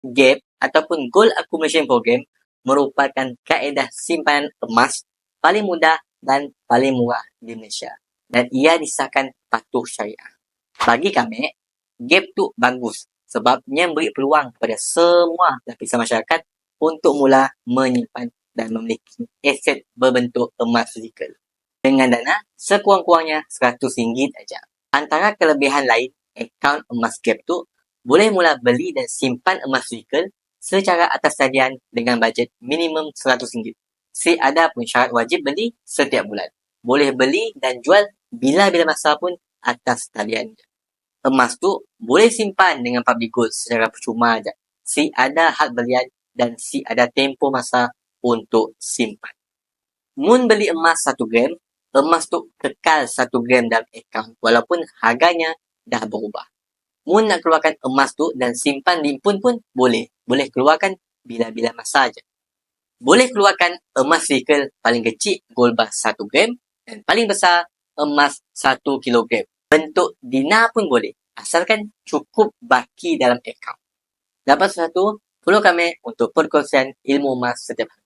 GAP ataupun Gold Accumulation Program merupakan kaedah simpanan emas paling mudah dan paling murah di Malaysia. Dan ia disahkan patuh syariah. Bagi kami, GAP tu bagus sebab ia memberi peluang kepada semua lapisan masyarakat untuk mula menyimpan dan memiliki aset berbentuk emas fizikal. Dengan dana sekurang-kurangnya RM100 saja. Antara kelebihan lain, akaun emas GAP tu boleh mula beli dan simpan emas fizikal secara atas talian dengan bajet minimum RM100. Ada pun syarat wajib beli setiap bulan. Boleh beli dan jual bila-bila masa pun atas talian. Emas tu boleh simpan dengan public gold secara percuma aja. Ada had belian dan ada tempoh masa untuk simpan. Mun beli emas 1 gram, emas tu kekal 1 gram dalam akaun walaupun harganya dah berubah. Mun nak keluarkan emas tu dan simpan limpun pun boleh. Boleh keluarkan bila-bila masa aja. Boleh keluarkan emas fizikal paling kecil gold bar 1 gram dan paling besar emas 1 kilogram. Bentuk dinar pun boleh asalkan cukup baki dalam akaun. Dapat satu, follow kami untuk perkongsian ilmu emas setiap hari.